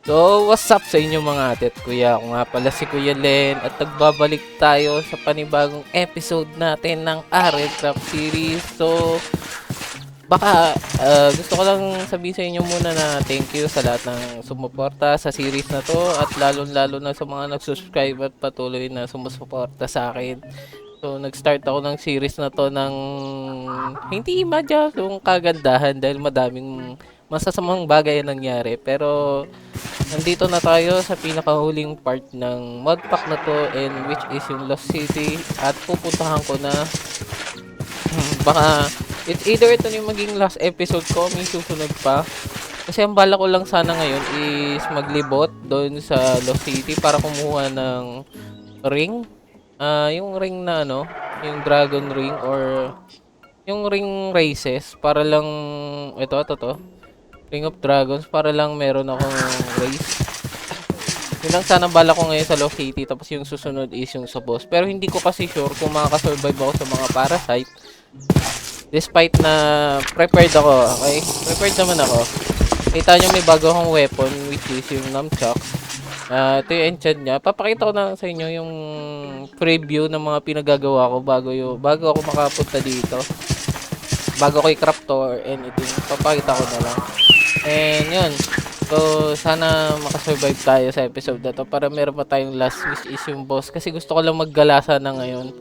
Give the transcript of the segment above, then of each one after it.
So, what's up sa inyo mga ate at kuya? Ako nga pala si Kuya Len at nagbabalik tayo sa panibagong episode natin ng Arel Craft Series. So, baka gusto ko lang sabihin sa inyo muna na thank you sa lahat ng sumuporta sa series na to at lalo-lalo na sa mga nagsusubscribe at patuloy na sumusuporta sa akin. So, nag-start ako ng series na to ng hindi masyadong kagandahan dahil madaming masasamang bagay ang nangyari. Pero, nandito na tayo sa pinakahuling part ng modpack na to and which is yung Lost City at pupuntahan ko na baka it's either ito na yung maging last episode ko, may susunod pa. Kasi ang bala ko lang sana ngayon is maglibot doon sa Lost City para kumuha ng ring. Yung ring na ano, yung dragon ring or yung ring races para lang ito. Ring of Dragons para lang meron akong race. Yun lang sana bala ko ngayon sa Lost City tapos yung susunod is yung sa boss. Pero hindi ko kasi sure kung makakasurvive ako sa mga parasite. Despite na prepared ako, okay? Prepared naman ako. Kita nyo may bago akong weapon which is yung Nunchuck. Ito yung enchant niya. Papakita ko na sa inyo yung preview ng mga pinagagawa ko bago ako makapunta dito. Bago ko i-craft to or anything. Papakita ko na lang. And yun. So, sana makasurvive tayo sa episode na to para meron pa tayong last which is yung boss. Kasi gusto ko lang maggalasa na ngayon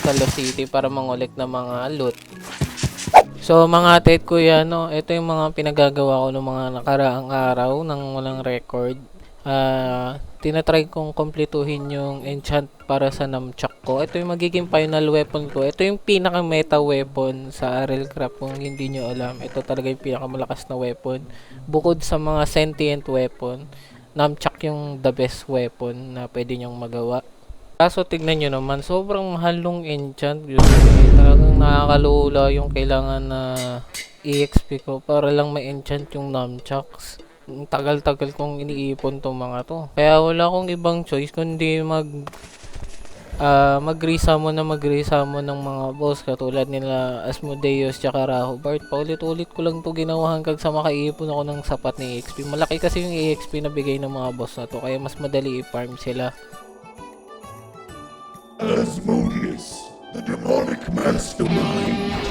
sa Lost City para mangolek ng mga loot. So, mga ate at kuya, no, ito yung mga pinagagawa ko ng mga nakaraang araw nang walang record. Tinatry kong kompletuhin yung enchant para sa Nunchuck ko. Ito yung magiging final weapon ko. Ito yung pinaka meta weapon sa Arel Craft kung hindi nyo alam. Ito talaga yung pinakamalakas na weapon. Bukod sa mga sentient weapon, Nunchuck yung the best weapon na pwede nyong magawa. Kaso tignan nyo naman, sobrang mahal nung enchant. Talagang nakakalula yung kailangan na EXP ko para lang ma-enchant yung Nunchucks. Tagal-tagal kong iniipon tong mga to. Kaya wala akong ibang choice kundi mag-resummon ng mga boss katulad nila Asmodeus tsaka Rahobart. Paulit-ulit ko lang to ginawa hanggang sa makaipon ako ng sapat na EXP. Malaki kasi yung EXP na bigay ng mga boss na to kaya mas madali i-farm sila. Asmodeus, the demonic mastermind.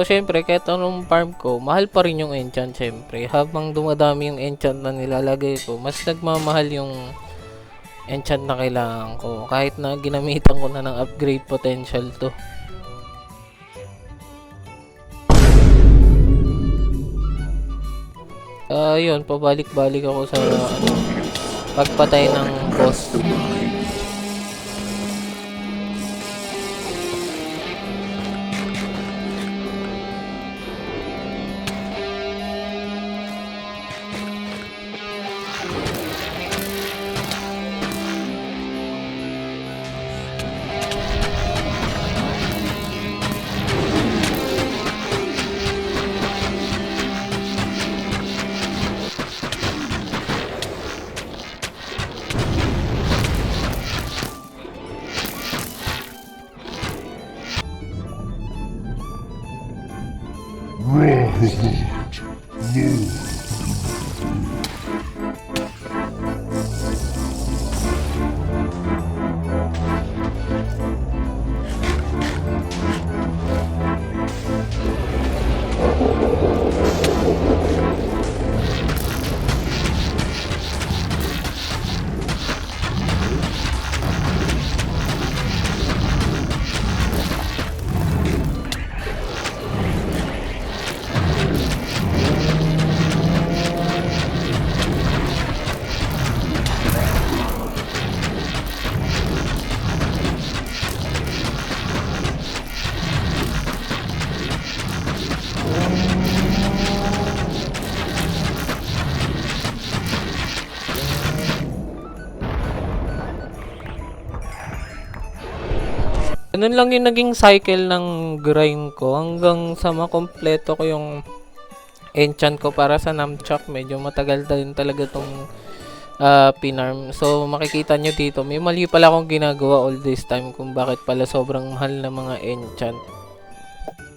Syempre, kahit anong farm ko, mahal pa rin yung enchant syempre. Habang dumadami yung enchant na nilalagay ko, mas nagmamahal yung enchant na kailangan ko. Kahit na ginamitan ko na ng upgrade potential to. Yun, pabalik-balik ako sa pagpatay ng boss. Ganun lang yung naging cycle ng grind ko hanggang sa makompleto ko yung enchant ko para sa Namchak. Medyo matagal din talaga tong pinarm. So makikita nyo dito, may mali pala akong ginagawa all this time kung bakit pala sobrang mahal na mga enchant.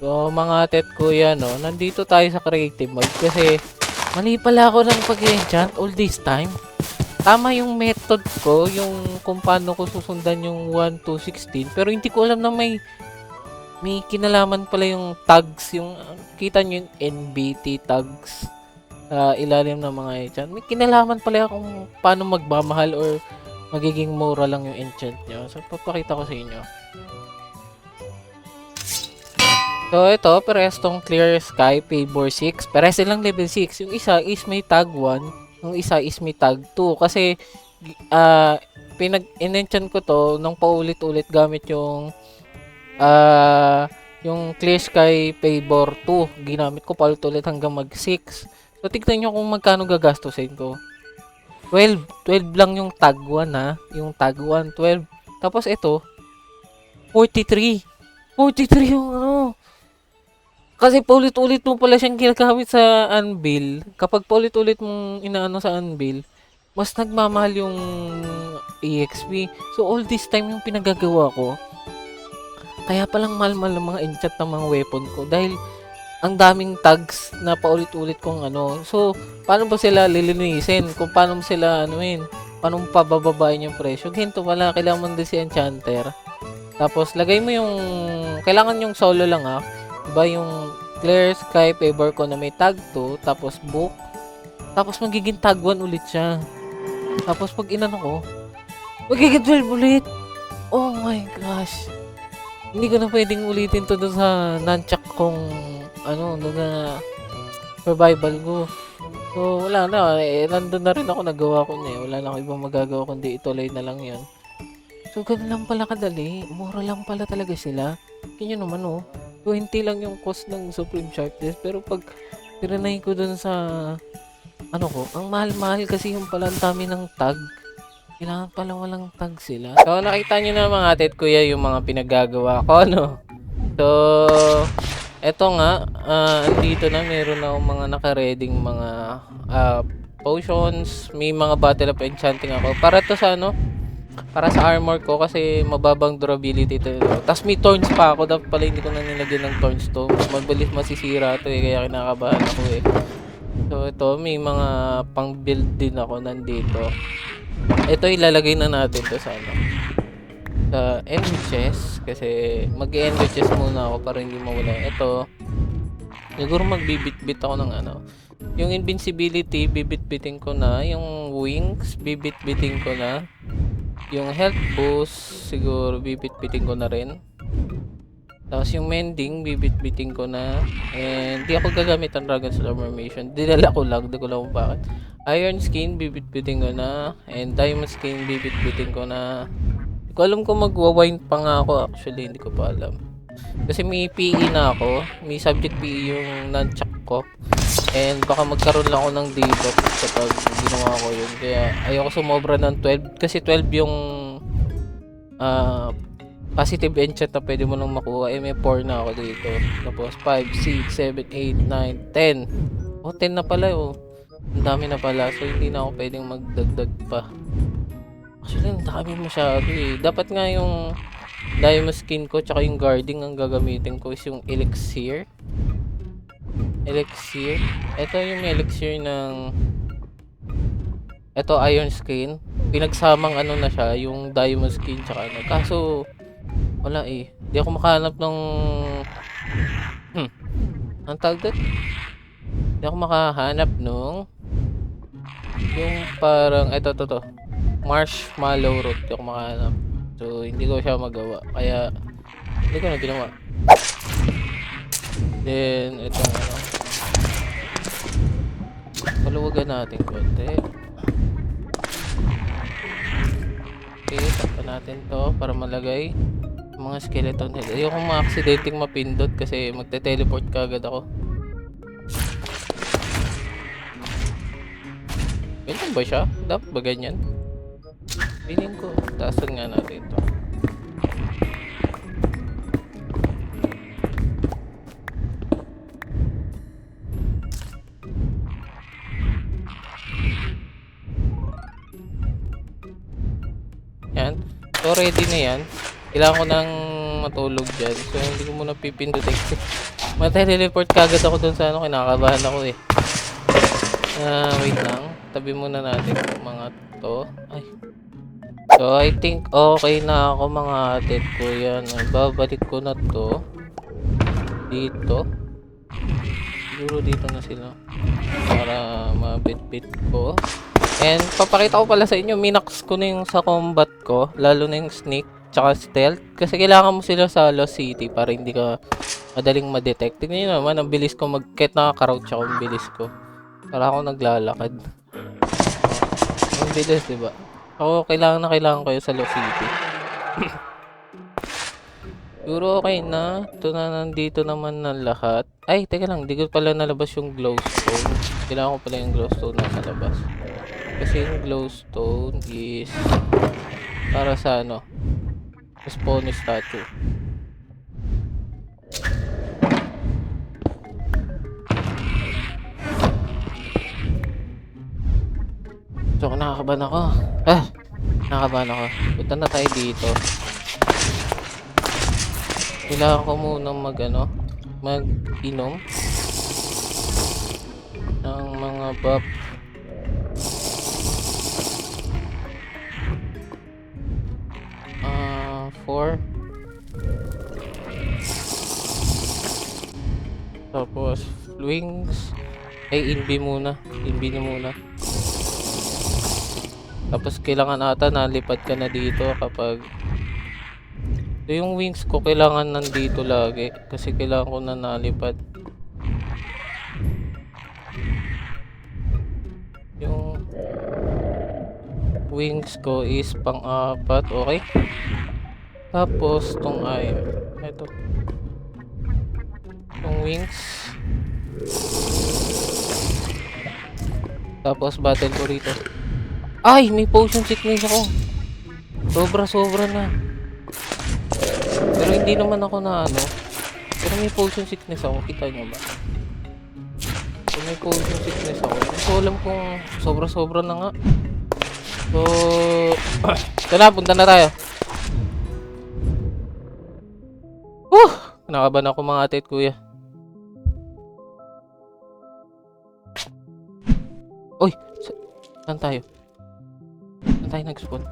So mga tet kuya, no, nandito tayo sa creative mode kasi mali pala ako ng pag-enchant all this time. Tama yung method ko, yung kung paano ko susundan yung 1 to 16, pero hindi ko alam na may kinalaman pala yung tags, yung kita nyo yung NBT tags sa ilalim ng mga enchant. May kinalaman pala kung paano magmamahal or magiging mura lang yung enchant nyo. So papakita ko sa inyo. So ito, parehas tong Clear Sky Favor 6. Parehas silang level 6. Yung isa is may tag 1, yung isa is may tag 2. Kasi pinag-enchant ko to nang paulit-ulit gamit yung Clear Sky Favor 2. Ginamit ko paulit-ulit hanggang mag 6. So tignan nyo kung magkano gagastusin ko. 12 lang yung tag 1 ha. Yung tag 1, 12. Tapos ito, 43. 43 yung ano. Kasi paulit-ulit mo pala siyang ginagamit sa Anvil. Kapag paulit-ulit mong inaano sa Anvil, mas nagmamahal yung EXP. So all this time yung pinagagawa ko, kaya palang mahal-mahal ng mga enchant ng mga weapon ko. Dahil ang daming tags na paulit-ulit kong ano. So, paano ba sila lilinisin? Kung paano mo sila anuin? Paano mo pabababain yung presyo? Ganito pala, kailangan mo din si enchanter. Tapos, lagay mo yung, kailangan yung solo lang ha. Diba yung Clear Sky Favor ko na may tag 2, tapos book. Tapos magiging tag 1 ulit siya. Tapos pag inano ko, magiging 12 ulit. Oh my gosh. Hindi ko na pwedeng ulitin to doon sa nunchuck kong ano, doon na survival ko. So wala na, nandun na rin ako, nagawa ko na eh. Wala na ako ibang magagawa kundi ituloy na lang yun. So ganun lang pala kadali. Mura lang pala talaga sila. Kanya naman oh. 20 lang yung cost ng Supreme Sharpness. Pero pag tirinay ko dun sa ano ko, ang mahal-mahal kasi yung pala ang dami ng tag. Kailangan pala walang tag sila. So nakita nyo na mga atit kuya yung mga pinagagawa ko, no? So eto nga, andito na meron na akong mga naka-reading mga potions. May mga battle of enchanting ako. Para to sa ano? Para sa armor ko kasi mababang durability to. Tapos may thorns pa ako. Dapat pala hindi ko na nilagyan ng thorns to. Mabilis masisira to eh. Kaya kinakabahan ako eh. So ito may mga pang build din ako nandito. Ito ilalagay na natin to sa ano. Sa end chest. Kasi mag-end chest muna ako para hindi mawala. Ito. Siguro magbibit-bit ako ng ano. Yung invincibility bibit-bitin ko na. Yung wings bibit-bitin ko na. Yung health boost, siguro bibit-bitin ko na rin. Tapos yung mending, bibit-bitin ko na. And di ako gagamit ang Dragon's Formation. Dinala ko lang, di ko lang kung bakit. Iron skin, bibit-bitin ko na. And diamond skin, bibit-bitin ko na. Hindi ko alam kung magwa-wine pa nga ako actually, hindi ko pa alam. Kasi may PE na ako. May subject PE yung nunchuck ko. And baka magkaroon lang ako ng debuff kapag ginawa ko yun. Kaya ayoko sumobra ng 12. Kasi 12 yung positive enchant na pwede mo nang makuha. Eh may 4 na ako dito. Tapos 5, 6, 7, 8, 9, 10. Oh 10 na pala oh. Ang dami na pala. So hindi na ako pwedeng magdagdag pa. Actually ang dami masyado eh. Dapat nga yung diamond skin ko tsaka yung guarding ang gagamitin ko is yung elixir. Elixir. Ito yung elixir ng ito iron skin. Pinagsamang ano na siya, yung diamond skin tsaka ano. Kaso wala eh. Di ako makahanap ng ang tawag doon? Di ako makahanap nung yung parang to. Marshmallow root. Di ako makahanap. So hindi ko siya magawa. Kaya hindi ko na ginawa. Then itong ano, paluwagan natin konti. Okay, tapos natin to para malagay mga skeleton head. Ayoko ma-accidenting mapindot kasi magte-teleport kagad ako. Ganyan ba siya? Dapat ba ganyan? Piling ko. Taasan nga natin to. yan. So, ready na yan. Kailangan ko nang matulog dyan. So, hindi ko muna pipindutin. Mate-teleport kagad ako dun sa ano. Kinakabahan ako eh. Wait lang. Tabi muna natin yung mga to. Ay. So, I think okay na ako mga ate ko yan. Babalik ko na to. Dito. Siguro dito na sila. Para mabit-bit ko. And papakita ko pala sa inyo, minax ko na yung sa combat ko. Lalo na yung sneak, tsaka stealth. Kasi kailangan mo sila sa Lost City para hindi ka madaling ma-detect. Tignan nyo naman, ang bilis ko kahit nakaka-crouch ako, ang bilis ko. Para ako naglalakad. Ang bilis, diba? Ako, kailangan ko yun sa Lost City. Siguro okay na. Ito na, nandito naman na lahat. Ay, teka lang, di ko pala nalabas yung glowstone. Kailangan ko pala yung glowstone na nalabas. Kasi yung glowstone is para sa ano, spawn statue. So, nakakabahan ako. Nakakabahan ako. Punta na tayo dito. Kailangan ko munang mag-inom ng mga buff. Four. Tapos, wings. Invi muna. Invi na muna. Tapos, kailangan ata nalipad ka na dito kapag so, yung wings ko kailangan nandito lagi. Kasi kailangan ko na nalipad. Yung wings ko is pang-apat. Okay? Tapos, tong iron. Ito. Tong wings. Tapos, battle ko rito. Ay! May potion sickness ako. Sobra na. Pero hindi naman ako na ano. Pero may potion sickness ako. Kita nyo ba? So, may potion sickness ako. Hindi ko alam kung sobra na nga. So, ito na. Punta na tayo. Nakaban ako mga ate at kuya. Uy! Saan tayo? Saan tayo nag-spawn?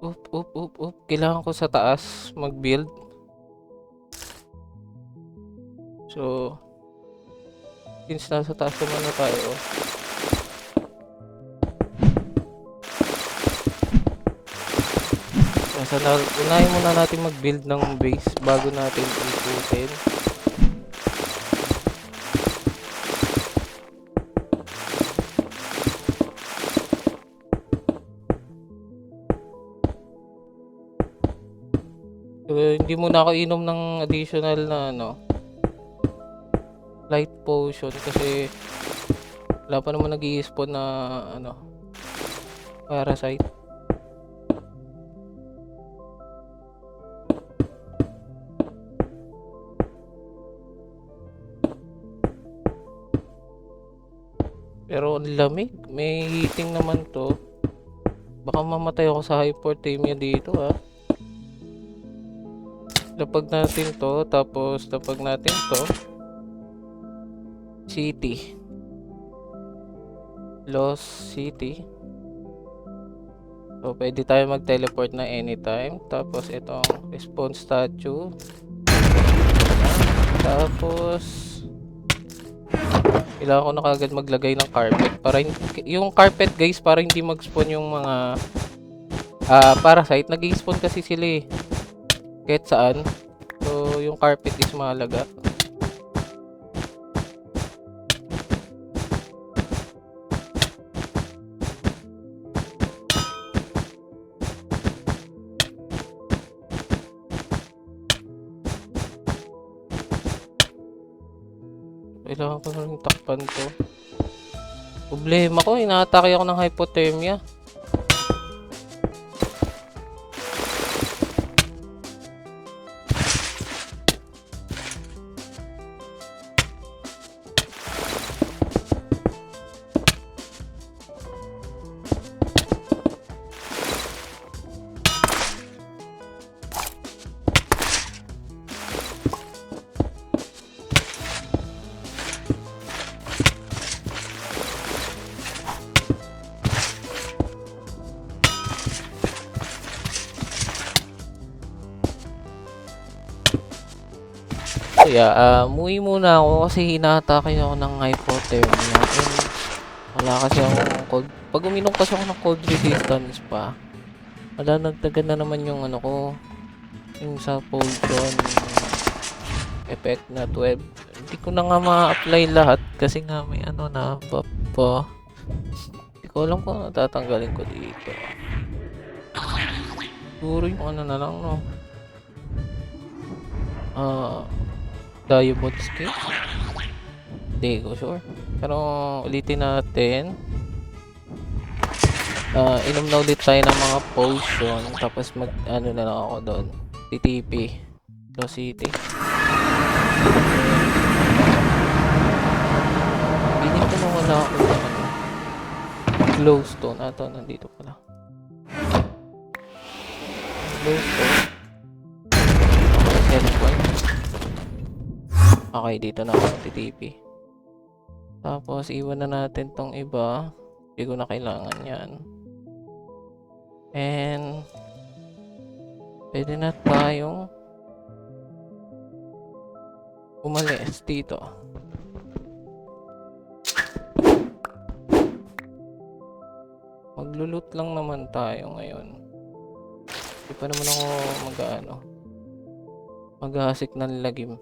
Oop. Kailangan ko sa taas mag-build. So, since nasa taas naman na tayo, unahin muna natin mag-build ng base bago natin ikutin. So, hindi muna ako inom ng additional na light potion kasi wala pa naman nag-i-spawn na parasite. Pero ang lamig, may heating naman to. Baka mamatay ako sa hypothermia dito Lapag natin to, tapos lapag natin to. City. Lost City. So, pwede tayo mag-teleport na anytime. Tapos, itong respawn statue. Tapos, kailangan ko na kagad maglagay ng carpet. Para yung carpet, guys, para hindi mag-spawn yung mga parasite. Nag-i-spawn kasi sila kahit saan. So, yung carpet is mahalaga. Kailangan ko na rin takpan to. Problema ko, inaatake ako ng hypothermia. Kuya, umuwi muna ako kasi hinatake ako ng hypothermia. And wala kasi akong cold. Pag uminom kasi ako ng cold resistance pa, nagdagan na naman yung ano ko, yung sa potion effect na 12. Hindi ko na nga ma-apply lahat kasi nga may ano na buff pa. Hindi ko alam kung tatanggalin ko dito. Siguro yung ano na lang, no? Diamond skin? Hindi ko sure. Pero ulitin natin. Inom na ulit tayo ng mga potion. Tapos mag ano na lang ako doon. TTP. Lost City. Piling ko na wala ako ng ano. Glowstone. Ito, nandito pala. Glowstone. Health. Okay, dito na ako TTP. Tapos, iwan na natin tong iba. Hindi ko na kailangan yan. And, pwede na tayong umalis dito. Maglulot lang naman tayo ngayon. Hindi pa naman ako maghahasik ng lagim.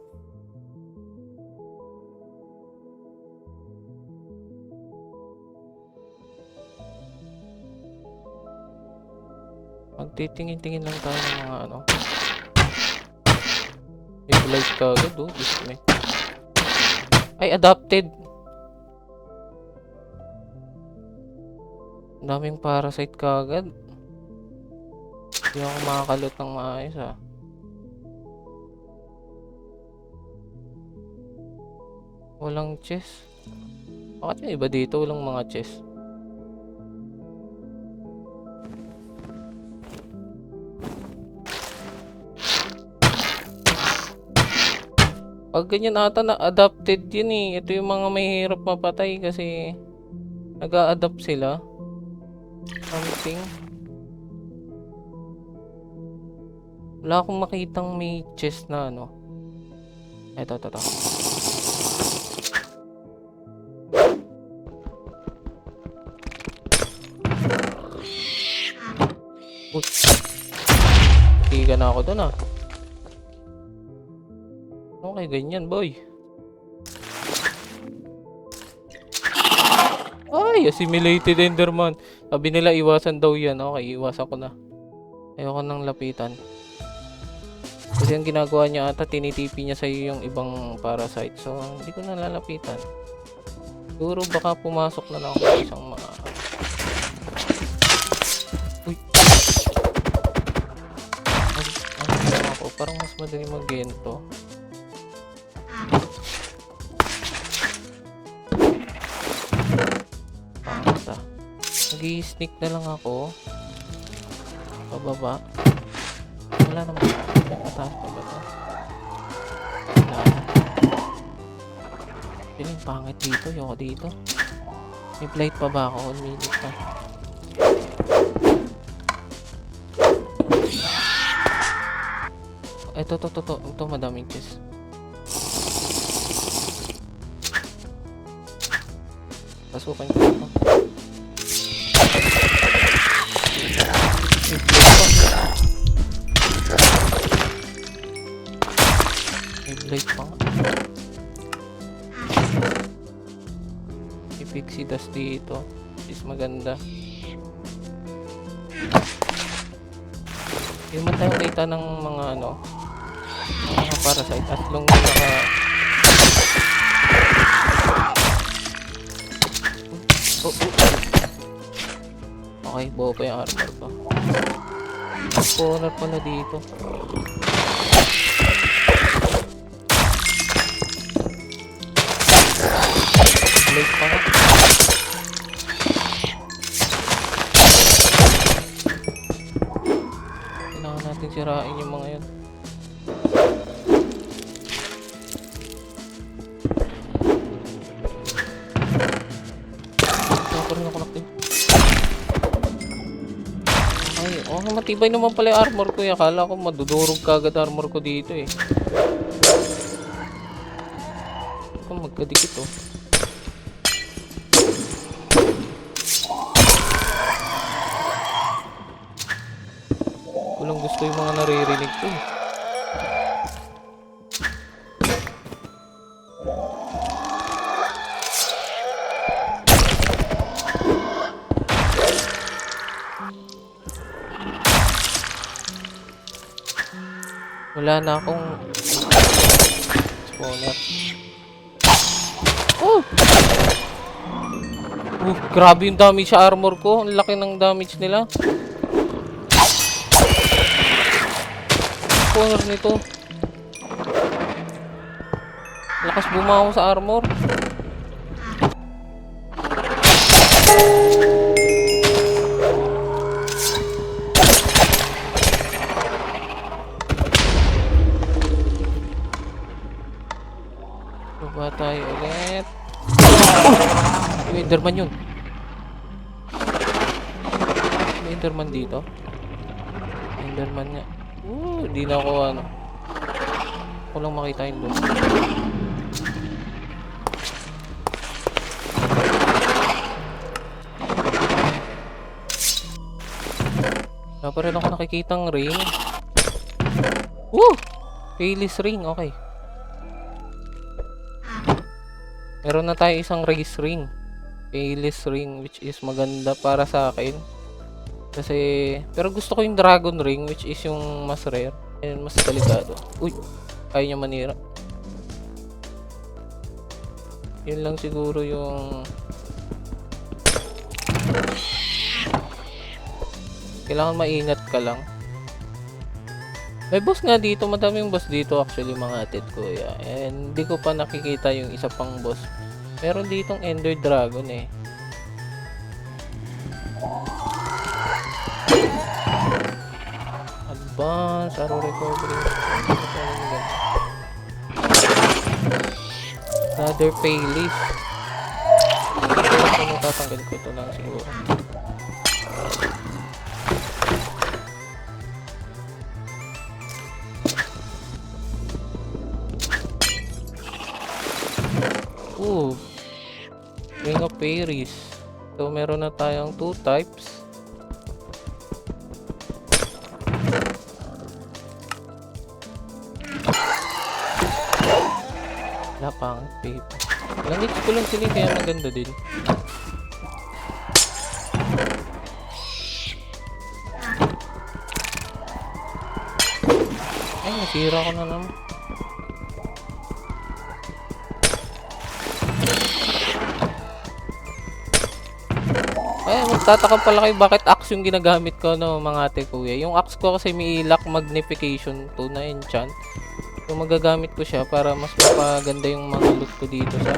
Magtitingin-tingin lang tayo ng mga ano. May blight ka agad, oh. Disconnect. Ay, adopted! Ang daming parasite ka agad. Hindi ako makakalot ng maayos, ah. Walang chest. Bakit yung iba dito walang mga chest? Pag ganyan ata na adapted yun eh. Ito yung mga mahirap mapatay kasi nag-a-adapt sila. Something. Wala akong makitang may chest na ano. Ito. Tiga na ako dun, ah. Okay, ganyan, boy. Ay, assimilated Enderman. Sabi nila iwasan daw yan. Okay, iwasan ko na. Ayoko nang lapitan. Kasi ang ginagawa niya ata, tinitipi niya sa'yo yung ibang parasite. So, hindi ko na lalapitan. Siguro baka pumasok na lang ako sa isang mga... Uy! Ano ako? Parang mas madali mag-gento. Nag-i-sneak na lang ako. Pababa. Wala naman. Mataas pa ba ito? Wala. Piling pangit dito. Yoko dito. May blight pa ba ako? 1 minute pa. Ito madaming chest. Pasukan ko ito. May blade pa nga. May pixie dust dito. Is maganda. Hindi naman tayo kita ng mga ano, mga parasite at long naka okay, buo pa yung armor ko. Corner pala dito. Blade pa nga. Kailangan natin sirain yung mga yun. Oh, matibay naman pala yung armor ko. Akala ko madudurog kagad armor ko dito eh. Kadikit oh. Walang gusto yung mga naririnig ko eh. Wala na akong spawner. Oh! Grabe yung damage sa armor ko. Ang laki ng damage nila. Spawner nito. Lakas bumaho sa armor. Baba tayo ulit. Yung Enderman yun. May Enderman dito. Enderman niya. Hindi na ako ano. Ako lang makita yung boss. Wala pa rin ako nakikitang ring. Woo! Payless ring, okay. Meron na tayo isang race ring. Payless ring, which is maganda para sa akin. Kasi, pero gusto ko yung dragon ring, which is yung mas rare. And mas delikado. Uy! Kaya niya manira. Yun lang siguro yung... Kailangan maingat ka lang. May boss nga dito, madaming boss dito actually mga atid kuya. And hindi ko pa nakikita yung isa pang boss. Meron ditong Ender Dragon eh. Advance, arrow recovery. Another payless. Kung tatanggal ko ito lang siguro. Ring of Fairies. So, meron na tayong 2 types. Wala pang paper. Langit ko lang sila kaya maganda din. Ay, nasira ko na naman. Ay, magtataka pala kayo bakit axe yung ginagamit ko no mga ate kuya. Yung axe ko kasi may lock magnification to na enchant. So magagamit ko siya para mas mapaganda yung mga loot ko dito sa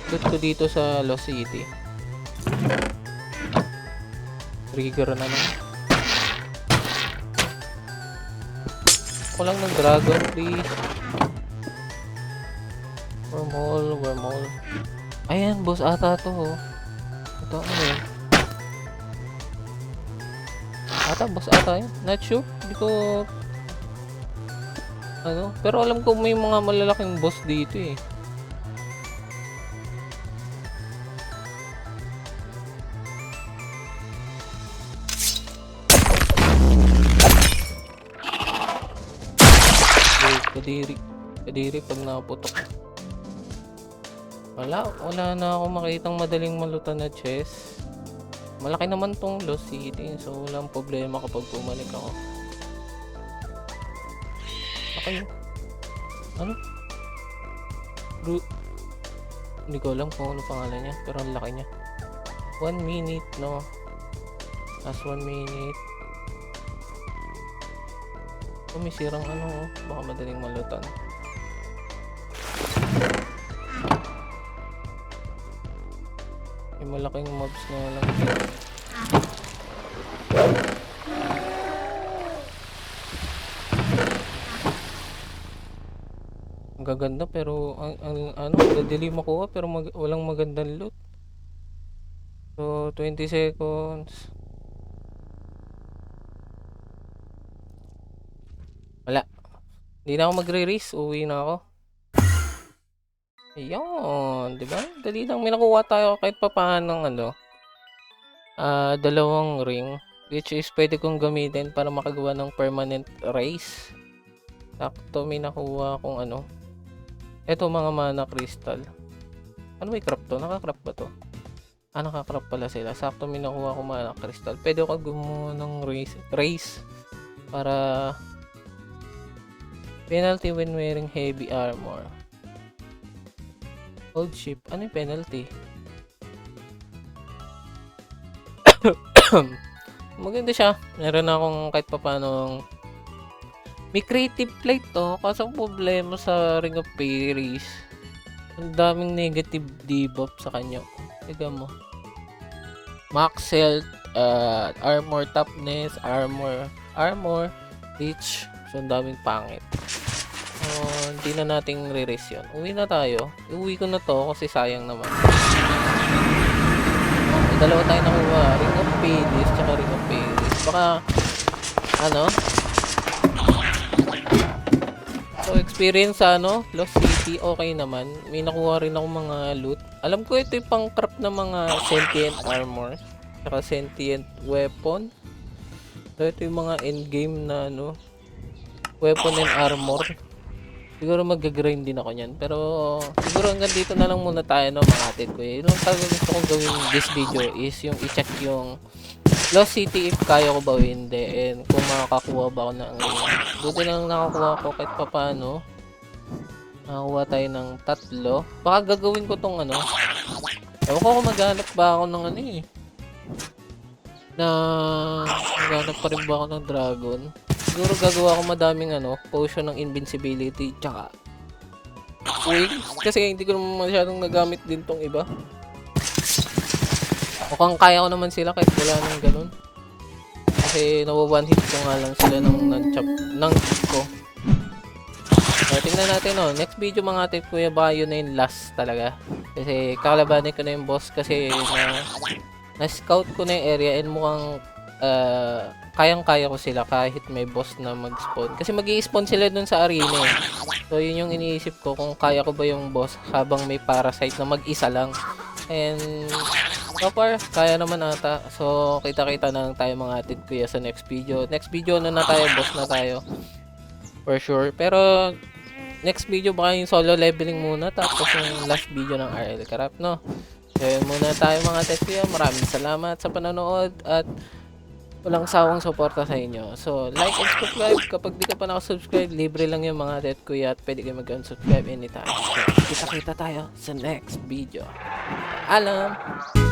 loot ko dito sa Lost City. Trigger na naman. Ako lang ng dragon please. Wormhole. Ayan, boss ata to oh. Ito ano yun? Boss ata yun. Not sure. Hindi ko... Pero alam ko may mga malalaking boss dito eh. Kadiri pag naputok. Wala na ako makitang madaling malutan na chest. Malaki naman tong Lost City, so walang problema kapag bumalik ako. Okay. Ano? Hindi ko alam kung ano pangalan niya, pero ang laki niya. 1 minute, no? Last 1 minute. May sirang baka madaling malutan. May malaking mobs na lang dito. Ang gaganda pero dadili makuha pero walang magandang loot. So 20 seconds. Wala. Hindi na ako magre-race, uwi na ako. Ayun, 'di ba? Dali lang, may nakuha tayo kahit papaano ng ano, dalawang ring, which is pwede kong gamitin para makagawa ng permanent race. Sakto may nakuha akong ano, eto mga mana crystal. Ano may crop to? Naka-crop ba to? Naka-crop pala sila. Sakto may nakuha akong mana crystal. Pwede ako gumawa ng race para penalty when wearing heavy armor. Old ship. Ano yung penalty? Maganda siya. Meron akong kahit papanong may creative plate to. Kaso ang problema sa Ring of Fairies, ang daming negative debuff sa kanya. Tignan mo. Max health, armor toughness, armor, reach. So, ang daming pangit. Hindi na nating re-race yun. Uwi na tayo. Uwi ko na to kasi sayang naman. May dalawa tayo nakuha. Ring of Fairies tsaka Ring of Fairies. Baka, ano? So, experience sa Lost City, okay naman. May nakuha rin ako mga loot. Alam ko ito yung pang-craft ng mga sentient armor. Tsaka sentient weapon. So, ito yung mga endgame na weapon and armor. Siguro mag-grind din ako niyan. Pero siguro hanggang dito na lang muna tayo mga atid ko. Yung talaga gusto kong gawin this video is yung i-check yung Lost City if kaya ko ba o hindi. And kung makakakuha ba ako ng buti lang nakakuha ko kahit papano. Nakakuha tayo ng 3. Baka gagawin ko tong ewan ko kung maghanap ba ako ng maghanap pa rin ba ako ng dragon. Siguro gagawa ako madaming potion ng invincibility tsaka wings kasi hindi ko naman masyadong nagamit din tong iba. Mukhang kaya ko naman sila kahit wala nang ganun. Kasi nawa-one hit ko nga lang sila ng chip ko. So, tingnan natin next video mga ate kuya, baka yun na yung last talaga. Kasi kakalabanin ko na yung boss kasi na-scout ko na yung area and mukhang kayang-kaya ko sila kahit may boss na mag-spawn. Kasi mag-i-spawn sila dun sa arena eh. So, yun yung iniisip ko kung kaya ko ba yung boss habang may parasite na mag-isa lang. And, so far, kaya naman ata. So, kita-kita na lang tayo mga atid kuya sa next video. Next video na tayo, boss na tayo. For sure. Pero, next video baka yung solo leveling muna. Tapos yung last video ng RL Craft, no? So, yun muna tayo mga atid kuya. Maraming salamat sa panonood at walang sawang suporta sa inyo. So, like and subscribe. Kapag di ka pa nakasubscribe, libre lang yung mga tet kuya at pwede kayo mag-unsubscribe anytime. So, kita-kita tayo sa next video. Alam!